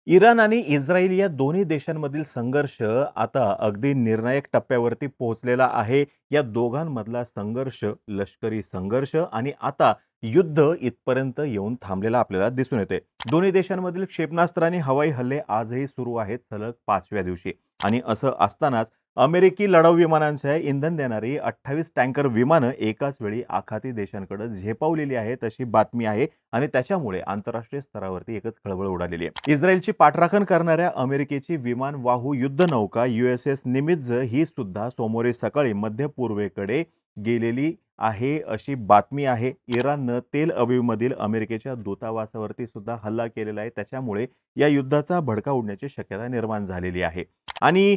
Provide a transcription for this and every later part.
Iran आणि Israel या दोन्ही देशांमधील संघर्ष आता अगदी निर्णायक टप्प्यावरती पोहोचलेला आहे. या दोघांमधला संघर्ष, लष्करी संघर्ष आणि आता युद्ध इथपर्यंत येऊन थांबलेला आपल्याला दिसून येते. दोन्ही देशांमधील क्षेपणास्त्र आणि हवाई हल्ले आजही सुरू आहेत सलग 5व्या दिवशी. आणि असं असतानाच अमेरिकी लढाऊ विमानांचे इंधन देणारी 28 टँकर विमानं एकाच वेळी आखाती देशांकडे झेपावलेली आहेत अशी बातमी आहे. आणि त्याच्यामुळे आंतरराष्ट्रीय स्तरावरती एकच खळबळ उडालेली आहे. इस्रायलची पाठराखण करणाऱ्या अमेरिकेची विमानवाहू युद्धनौका USS निमित्झ ही सुद्धा सोमवारी सकाळी मध्य पूर्वेकडे गेलेली आहे अशी बातमी आहे. इराणनं तेल अवीवमधील अमेरिकेच्या दूतावासावरती सुद्धा हल्ला केलेला आहे. त्याच्यामुळे या युद्धाचा भडका उडण्याची शक्यता निर्माण झालेली आहे. आणि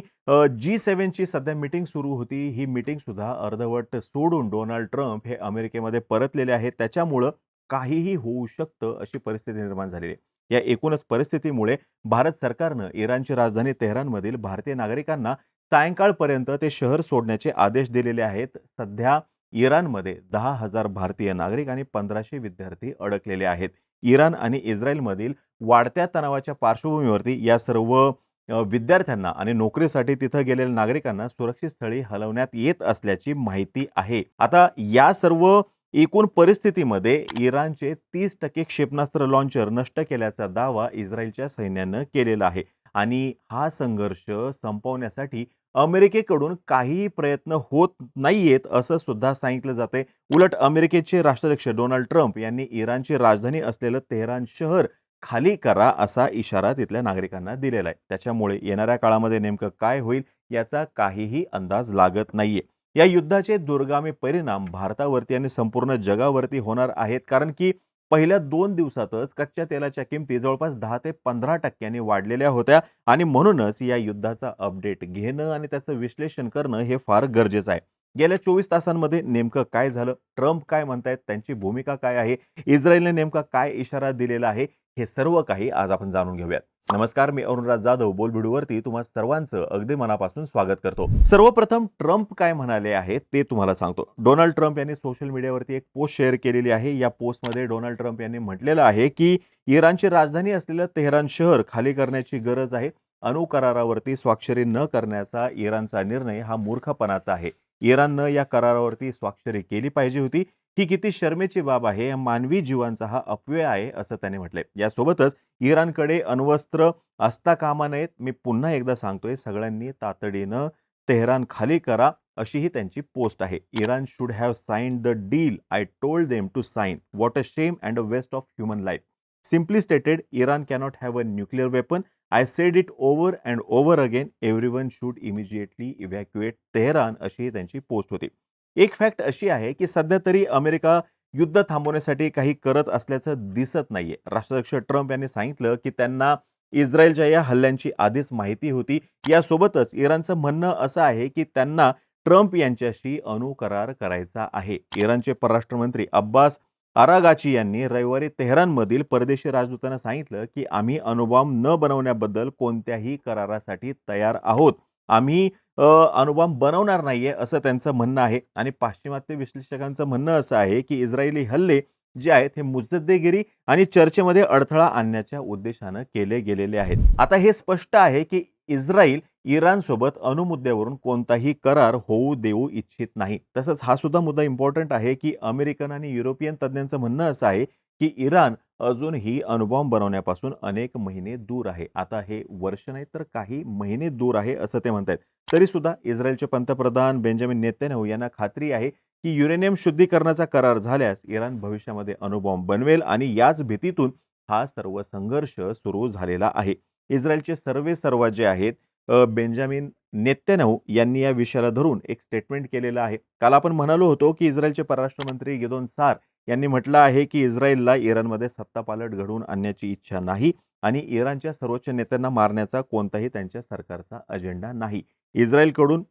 G7ची सध्या मीटिंग सुरू होती. ही मीटिंग सुद्धा अर्धवट सोडून डोनाल्ड ट्रम्प हे अमेरिकेमध्ये परतलेले आहेत. त्याच्यामुळं काहीही होऊ शकतं अशी परिस्थिती निर्माण झालेली आहे. या एकूणच परिस्थितीमुळे भारत सरकारनं इराणची राजधानी तेहरानमधील भारतीय नागरिकांना सायंकाळपर्यंत ते शहर सोडण्याचे आदेश दिलेले आहेत. सध्या इराणमध्ये 10,000 भारतीय नागरिक आणि 1,500 विद्यार्थी अडकलेले आहेत. इराण आणि इस्रायलमधील वाढत्या तणावाच्या पार्श्वभूमीवरती या सर्व विद्यार्थ्यांना आणि नोकरीसाठी तिथं गेलेल्या नागरिकांना सुरक्षित स्थळी हलवण्यात येत असल्याची माहिती आहे. आता या सर्व एकूण परिस्थितीमध्ये इराणचे 30% क्षेपणास्त्र लॉन्चर नष्ट केल्याचा दावा इस्रायलच्या सैन्यानं केलेला आहे. आणि हा संघर्ष संपवण्यासाठी अमेरिकेकडून काहीही प्रयत्न होत नाहीयेत असं सुद्धा सांगितलं जातंय. उलट अमेरिकेचे राष्ट्राध्यक्ष डोनाल्ड ट्रम्प यांनी इराणची राजधानी असलेलं तेहरान शहर खाली करा असा इशारा तिथल्या नागरिकांना दिलेला आहे. त्याच्यामुळे येणाऱ्या काळामध्ये नेमकं काय होईल याचा काहीही अंदाज लागत नाहीये. या युद्धाचे दूरगामी परिणाम भारतावरती आणि संपूर्ण जगावरती होणार आहेत. कारण की पहिल्या 2 दिवसातच कच्च्या तेलाच्या किमती जवळपास 10 ते 15% वाढलेल्या होत्या. आणि म्हणूनच या युद्धाचा अपडेट घेणं आणि त्याचं विश्लेषण करणं हे फार गरजेचं आहे. गेल्या 24 तासांमध्ये नेमकं काय झालं? ट्रम्प काय म्हणतायत? त्यांची भूमिका काय आहे? इस्रायलने नेमका काय इशारा दिलेला आहे? हे सर्व काही आज आपण जाणून घेऊयात. नमस्कार, मी अरुणराज जाधव बोलबिडूवरती तुम्हा सर्वांचं अगदी मनापासून स्वागत करतो. सर्वप्रथम ट्रम्प काय म्हणाले आहेत ते तुम्हाला सांगतो. डोनाल्ड ट्रम्प यांनी सोशल मीडियावरती एक पोस्ट शेअर केलेली आहे. या पोस्टमध्ये डोनाल्ड ट्रम्प यांनी म्हटलेलं आहे की इराणची राजधानी असलेलं तेहरान शहर खाली करण्याची गरज आहे. अणु करारावरती स्वाक्षरी न करण्याचा इराणचा निर्णय हा मूर्खपणाचा आहे. इराणनं या करारावरती स्वाक्षरी केली पाहिजे होती. ही किती शर्मेची बाब आहे. मानवी जीवांचा हा अपव्यय आहे असं त्याने म्हटलंय. यासोबतच इराणकडे अण्वस्त्र असता कामा नयेत. मी पुन्हा एकदा सांगतोय, सगळ्यांनी तातडीनं तेहरान खाली करा अशी ही त्यांची पोस्ट आहे. Iran should have signed the deal I told them to sign. What a shame and a waste of human life. Simply stated, Iran cannot have a nuclear weapon. I said it over and over again. Everyone should immediately evacuate Tehran अशी ही त्यांची post होती. एक fact अशी आहे की सध्या तरी अमेरिका युद्ध थांबवण्यासाठी काही करत असल्याचं दिसत नाहीये. राष्ट्राध्यक्ष ट्रम्प यांनी सांगितलं की त्यांना इस्रायलच्या या हल्ल्यांची आधीच माहिती होती. यासोबतच इराणचं म्हणणं असं आहे की त्यांना ट्रम्प यांच्याशी अणुकरार करायचा आहे. इराणचे परराष्ट्र अब्बास आरागाची यांनी रविवारी तेहरानमधील परदेशी राजदूतांना सांगितलं की आम्ही अणुबॉम्ब न बनवण्याबद्दल कोणत्याही करारासाठी तयार आहोत. आम्ही अणुबॉम्ब बनवणार नाहीये असं त्यांचं म्हणणं आहे. आणि पाश्चिमात्य विश्लेषकांचं म्हणणं असं आहे की इस्रायली हल्ले जे आहेत हे मुत्सद्देगिरी आणि चर्चेमध्ये अडथळा आणण्याच्या उद्देशानं केले गेलेले आहेत. आता हे स्पष्ट आहे की इस्रायल इराणसोबत अणुमुद्द्यावरून कोणताही करार होऊ देऊ इच्छित नाही. तसंच हा सुद्धा मुद्दा इम्पॉर्टंट आहे की अमेरिकन आणि युरोपियन तज्ज्ञांचं म्हणणं असं आहे की इराण अजूनही अणुबॉम्ब बनवण्यापासून अनेक महिने दूर आहे. आता हे वर्ष नाही तर काही महिने दूर आहे असं ते म्हणतायत. तरी सुद्धा इस्रायलचे पंतप्रधान बेंजामिन नेतन्याहू यांना खात्री आहे की युरेनियम शुद्धीकरणाचा करार झाल्यास इराण भविष्यामध्ये अणुबॉम्ब बनवेल. आणि याच भीतीतून हा सर्व संघर्ष सुरू झालेला आहे. इस्रायलचे सर्वेसर्वा जे आहेत बेंजामिन नेतन्याहू यांनी या विषयाला धरून एक स्टेटमेंट केलेलं आहे. काल आपण म्हणालो होतो की इस्रायलचे परराष्ट्र मंत्री गिदोन सार यांनी म्हटलं आहे की इस्रायलला इराणमध्ये सत्तापालट घडवून आणण्याची इच्छा नाही आणि इराणच्या सर्वोच्च नेत्यांना मारण्याचा कोणताही त्यांच्या सरकारचा अजेंडा नाही. इस्रायलकडून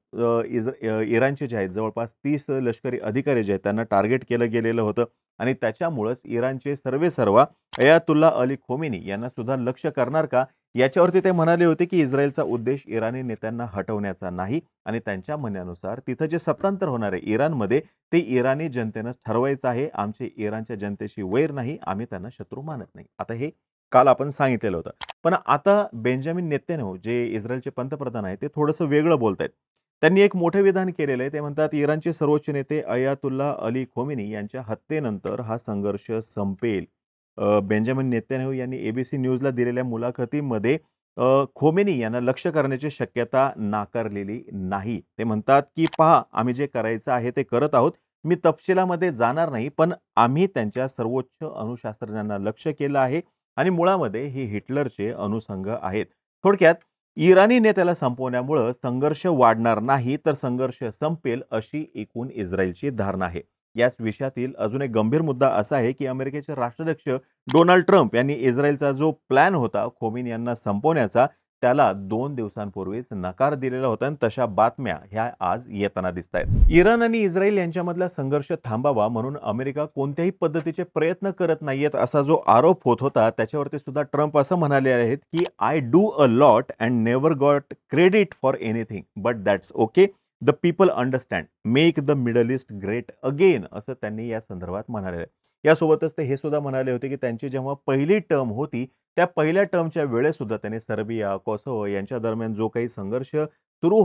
इराणचे जे आहेत जवळपास 30 लष्करी अधिकारी जे आहेत त्यांना टार्गेट केलं गेलेलं होतं. आणि त्याच्यामुळेच इराणचे सर्वेसर्वा अयातुल्ला अली खोमेनी यांना सुद्धा लक्ष करणार का याच्यावरती ते म्हणाले होते की इस्रायलचा उद्देश इराणी नेत्यांना हटवण्याचा नाही. आणि त्यांच्या म्हणण्यानुसार तिथं जे सत्तांतर होणार आहे इराणमध्ये ते इराणी जनतेनं ठरवायचं आहे. आमचे इराणच्या जनतेशी वैर नाही, आम्ही त्यांना शत्रू मानत नाही. आता हे काल आपण सांगितलेलं होतं. पण आता बेंजामिन नेतन्याहू जे इस्रायलचे पंतप्रधान आहेत, ते थोडंसं वेगळं बोलतायत. त्यांनी एक मोठं विधान केलेलं आहे. ते म्हणतात, "इराणचे सर्वोच्च नेते अयातुल्ला अली खोमेनी यांच्या हत्येनंतर हा संघर्ष संपेल." बेंजामिन नेतन्याहू यांनी एबीसी न्यूजला दिलेल्या मुलाखतीमध्ये खोमेनी यांना लक्ष्य करण्याची शक्यता नाकारलेली नाही. ते म्हणतात, की "पहा, आम्ही जे करायचं आहे ते करत आहोत. मी तपशिलामध्ये जाणार नाही, पण आम्ही त्यांच्या सर्वोच्च अणुशास्त्रज्ञांना लक्ष्य केलं आहे आणि मुळामध्ये हे हिटलरचे अनुषंग आहेत." थोडक्यात इराणी नेत्याला संपवण्यामुळं संघर्ष वाढणार नाही, तर संघर्ष संपेल अशी एकूण इस्रायलची धारणा आहे. याच विषयातील अजून एक गंभीर मुद्दा असा आहे, की अमेरिकेचे राष्ट्राध्यक्ष डोनाल्ड ट्रम्प यांनी इस्रायलचा जो प्लॅन होता खोमेनी यांना संपवण्याचा, त्याला 2 दिवसांपूर्वीच नकार दिलेला होता आणि तशा बातम्या ह्या आज येताना दिसतायत. इराण आणि इस्रायल यांच्यामधला संघर्ष थांबावा म्हणून अमेरिका कोणत्याही पद्धतीचे प्रयत्न करत नाहीयेत असा जो आरोप होत होता, त्याच्यावरती सुद्धा ट्रम्प असं म्हणाले आहेत, की "I do a lot and never got credit for anything, but that's okay. The people understand. Make the middle east great again." असं त्यांनी या संदर्भात म्हणाले आहे. यासोबतच ते हे सुद्धा म्हणाले होते, की त्यांची जेव्हा पहिली टर्म होती, त्या पहिल्या टर्मच्या वेळेसुद्धा त्यांनी सर्बिया, कोसोव्हो यांच्या दरम्यान जो काही संघर्ष सुरू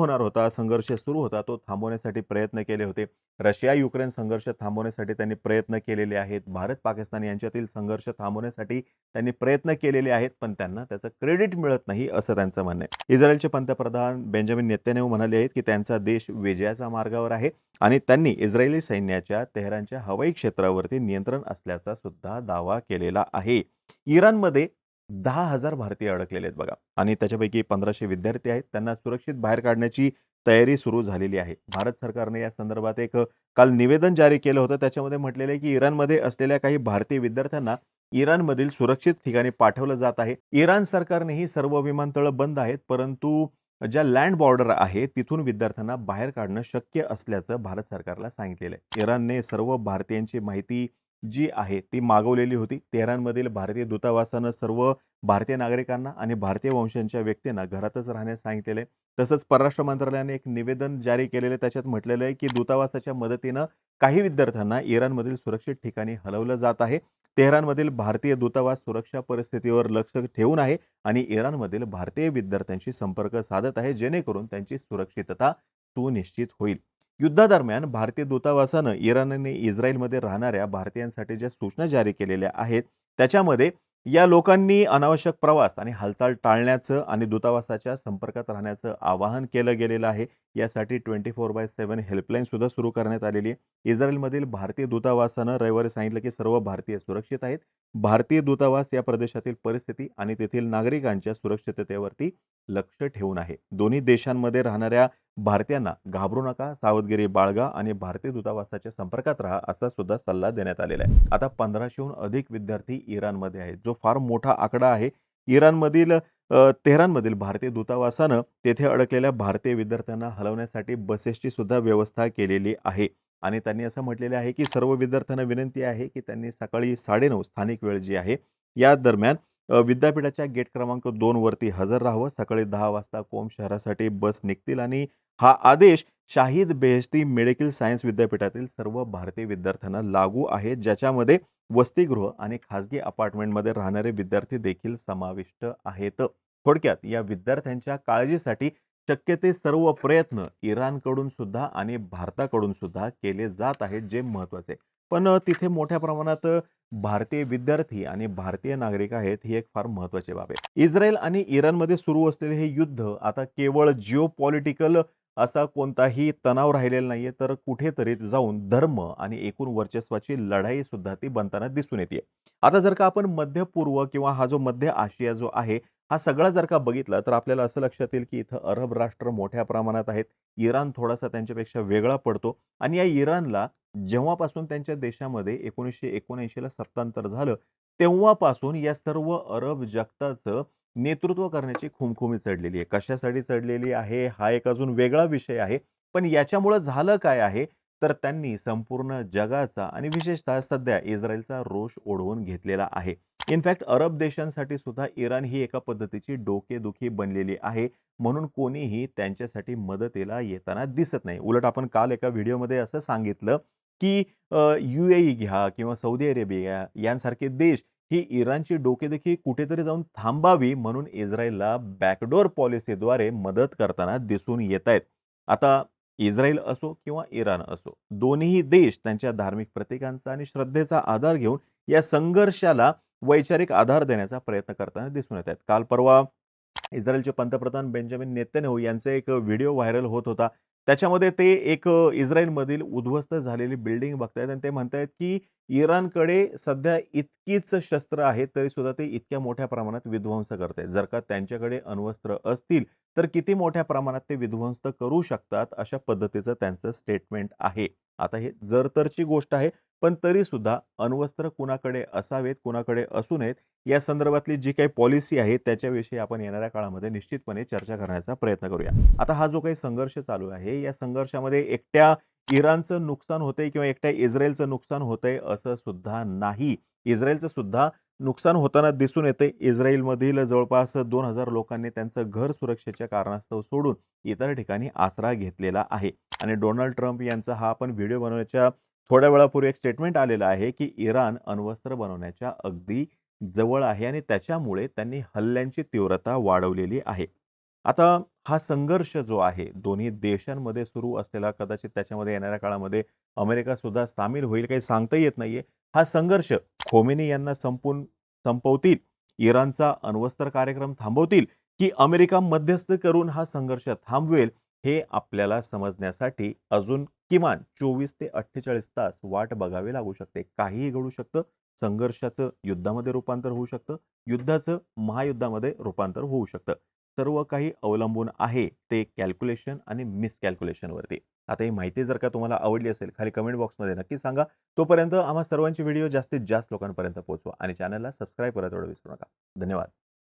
होता, तो थांबवण्यासाठी प्रयत्न केले होते. रशिया-युक्रेन संघर्ष थांबवण्यासाठी त्यांनी प्रयत्न केलेले आहेत. भारत-पाकिस्तान यांच्यातील संघर्ष थांबवण्यासाठी त्यांनी प्रयत्न केलेले आहेत, पण त्यांना त्याचं क्रेडिट मिळत नाही, असं त्यांचं म्हणणं आहे. इस्रायलचे पंतप्रधान बेंजामिन नेतन्याहू म्हणाले आहेत, की त्यांचा देश विजयाच्या मार्गावर आहे आणि त्यांनी इस्रायली सैन्याच्या तेहरानच्या हवाई क्षेत्रावरती नियंत्रण असल्याचा सुद्धा दावा केलेला आहे. इराणमध्ये 10,000 भारतीय अडकलेले आहेत बघा आणि त्याच्यापैकी 1,500 विद्यार्थी आहेत. त्यांना सुरक्षित बाहेर काढण्याची तयारी सुरू झालेली आहे. भारत सरकारने या संदर्भात एक काल निवेदन जारी केलं होतं. त्याच्यामध्ये म्हटलेलं आहे, की इराणमध्ये असलेल्या काही भारतीय विद्यार्थ्यांना इराणमधील सुरक्षित ठिकाणी पाठवलं जात आहे. इराण सरकारनेही सर्व विमानतळं बंद आहेत, परंतु ज्या लँड बॉर्डर आहे, तिथून विद्यार्थ्यांना बाहेर काढणं शक्य असल्याचं भारत सरकारला सांगितलेलं आहे. इराणने सर्व भारतीयांची माहिती जी आहे ती मागवलेली होती. तेहरानमधील भारतीय दूतावासानं सर्व भारतीय नागरिकांना आणि भारतीय वंशांच्या व्यक्तींना घरातच राहण्यास सांगितलेलं आहे. तसंच परराष्ट्र मंत्रालयाने एक निवेदन जारी केलेलं आहे. त्याच्यात म्हटलेलं आहे, की दूतावासाच्या मदतीनं काही विद्यार्थ्यांना इराणमधील सुरक्षित ठिकाणी हलवलं जात आहे. तेहरानमधील भारतीय दूतावास सुरक्षा परिस्थितीवर लक्ष ठेवून आहे आणि इराणमधील भारतीय विद्यार्थ्यांशी संपर्क साधत आहे, जेणेकरून त्यांची सुरक्षितता सुनिश्चित होईल. युद्धादरम्यान भारतीय दूतावासानं इराणने इस्रायलमध्ये राहणाऱ्या भारतीयांसाठी ज्या सूचना जारी केलेल्या आहेत, त्याच्यामध्ये या लोकांनी अनावश्यक प्रवास आणि हालचाल टाळण्याचं आणि दूतावासाच्या संपर्कात राहण्याचं आवाहन केलं गेलेलं आहे. यासाठी 24/7 हेल्पलाईन सुद्धा सुरू करण्यात आलेली आहे. इस्रायलमधील भारतीय दूतावासानं रविवारी सांगितलं, की सर्व भारतीय सुरक्षित आहेत. भारतीय दूतावास या प्रदेशातील परिस्थिती आणि तेथील नागरिकांच्या सुरक्षिततेवरती लक्ष ठेवून आहे. दोन्ही देशांमध्ये राहणाऱ्या भारतीयांना घाबरू नका, सावधगिरी बाळगा आणि भारतीय दूतावासाच्या संपर्कात राहा, असा सुद्धा सल्ला देण्यात आलेला आहे. आता 1500हून अधिक विद्यार्थी इराणमध्ये आहेत, जो फार मोठा आकडा आहे. इराणमधील तेहरानमधील भारतीय दूतावासानं तेथे अडकलेल्या भारतीय विद्यार्थ्यांना हलवण्यासाठी बसेसची सुद्धा व्यवस्था केलेली आहे आणि त्यांनी असं म्हटलेलं आहे, की सर्व विद्यार्थ्यांना विनंती आहे, की त्यांनी सकाळी 9:30 स्थानिक वेळ जी आहे, या दरम्यान विद्यापीठाच्या गेट क्रमांक 2 वरती हजर राहावं. सकाळी 10 वाजता कोम शहरासाठी बस निघतील आणि हा आदेश शाहिद बेहेश्ती मेडिकल सायन्स विद्यापीठातील सर्व भारतीय विद्यार्थ्यांना लागू आहे, ज्याच्यामध्ये वसतिगृह आणि खाजगी अपार्टमेंटमध्ये राहणारे विद्यार्थी देखील समाविष्ट आहेत. थोडक्यात या विद्यार्थ्यांच्या काळजीसाठी शक्य ते सर्व प्रयत्न इराणकडून सुद्धा आणि भारताकडून सुद्धा केले जात आहेत, जे महत्त्वाचे आहे. पण तिथे मोठ्या प्रमाणात भारतीय विद्यार्थी आणि भारतीय नागरिक आहेत, ही एक फार महत्त्वाची बाब आहे. इस्रायल आणि इराणमध्ये सुरू असलेले हे युद्ध आता केवळ जिओपॉलिटिकल असा कोणताही तणाव राहिलेला नाहीये, तर कुठेतरी जाऊन धर्म आणि एकूण वर्चस्वाची लढाई सुद्धा ती बनताना दिसून येते. आता जर का आपण मध्य पूर्व किंवा हा जो मध्य आशिया जो आहे, हा सगळा जर का बघितला, तर आपल्याला असं लक्षात येईल, की इथं अरब राष्ट्र मोठ्या प्रमाणात आहेत. इराण थोडासा त्यांच्यापेक्षा वेगळा पडतो आणि या इराणला जेव्हापासून त्यांच्या देशामध्ये 1979ला सत्तांतर झालं, तेव्हापासून या सर्व अरब जगताचं नेतृत्व करण्याची खुमखुमी चढलेली आहे. कशासाठी चढलेली आहे, हा एक अजून वेगळा विषय आहे. पण याच्यामुळं झालं काय आहे, तर त्यांनी संपूर्ण जगाचा आणि विशेषतः सध्या इस्रायलचा रोष ओढवून घेतलेला आहे. इनफॅक्ट अरब देशांसाठी सुद्धा इराण ही एका पद्धतीची डोकेदुखी बनलेली आहे. म्हणून कोणीही त्यांच्यासाठी मदतीला येताना दिसत नाही. उलट आपण काल एका व्हिडिओमध्ये असं सांगितलं, की यूएई घ्या किंवा सौदी अरेबिया यांसारखे देश ही इराणची डोकेदुखी कुठेतरी जाऊन थांबावी म्हणून इस्रायलला बॅकडोर पॉलिसीद्वारे मदत करताना दिसून येतायत. आता इस्रायल असो किंवा इराण असो, दोन्ही देश त्यांच्या धार्मिक प्रतीकांचा आणि श्रद्धेचा आधार घेऊन या संघर्षाला वैचारिक आधार देण्याचा प्रयत्न करताना दिसून येत आहेत. काल परवा इस्रायलचे पंतप्रधान बेंजामिन नेतन्याहू यांचा एक व्हिडिओ व्हायरल होत होता. त्याच्यामध्ये ते एक इस्रायलमधील उद्ध्वस्त झालेली बिल्डिंग बघतायत आणि ते म्हणतायत, की इराणकडे सध्या इतकीच शस्त्र आहेत, तरीसुद्धा ते इतक्या मोठ्या प्रमाणात विध्वंस करतायत. जर का त्यांच्याकडे अण्वस्त्र असतील, तर किती मोठ्या प्रमाणात ते विध्वंस करू शकतात, अशा पद्धतीचं त्यांचं स्टेटमेंट आहे. आता हे जर-तरची गोष्ट आहे, पण तरीसुद्धा अण्वस्त्र कुणाकडे असावेत, कुणाकडे असू नयेत, या संदर्भातली जी काही पॉलिसी आहे, त्याच्याविषयी आपण येणाऱ्या काळामध्ये निश्चितपणे चर्चा करण्याचा प्रयत्न करूया. आता हा जो काही संघर्ष चालू आहे, या संघर्षामध्ये एकट्या इराणचं नुकसान होतंय किंवा एकट्या इस्रायलचं नुकसान होतंय असं सुद्धा नाही. इस्रायलचं सुद्धा नुकसान होताना दिसून येतंय. इस्रायलमधील जवळपास 2,000 लोकांनी त्यांचं घर सुरक्षेच्या कारणास्तव सोडून इतर ठिकाणी आसरा घेतलेला आहे. आणि डोनाल्ड ट्रम्प यांचा हा आपण व्हिडिओ बनवण्याच्या थोड्या वेळापूर्वी एक स्टेटमेंट आलेलं आहे, की इराण अण्वस्त्र बनवण्याच्या अगदी जवळ आहे आणि त्याच्यामुळे त्यांनी हल्ल्यांची तीव्रता वाढवलेली आहे. आता हा संघर्ष जो आहे दोन्ही देशांमध्ये सुरू असलेला, कदाचित त्याच्यामध्ये येणाऱ्या काळामध्ये अमेरिका सुद्धा सामील होईल, काही सांगता येत नाहीये. हा संघर्ष खोमेनी यांना संपवतील, इराणचा अण्वस्त्र कार्यक्रम थांबवतील, की अमेरिका मध्यस्थ करून हा संघर्ष थांबवेल, हे आपल्याला समजण्यासाठी अजून किमान 24 ते 48 तास वाट बघावी लागू शकते. काहीही घडू शकतं. संघर्षाचं युद्धामध्ये रूपांतर होऊ शकतं. युद्धाचं महायुद्धामध्ये रूपांतर होऊ शकतं. सर्व काही अवलंबून आहे ते कॅल्क्युलेशन आणि मिसकॅल्क्युलेशनवरती. आता ही माहिती जर का तुम्हाला आवडली असेल, खाली कमेंट बॉक्समध्ये नक्की सांगा. तोपर्यंत आम्हा सर्वांचे व्हिडिओ जास्तीत जास्त लोकांपर्यंत पोहोचवा आणि चॅनलला सबस्क्राईब करायला तेवढं विसरू नका. धन्यवाद.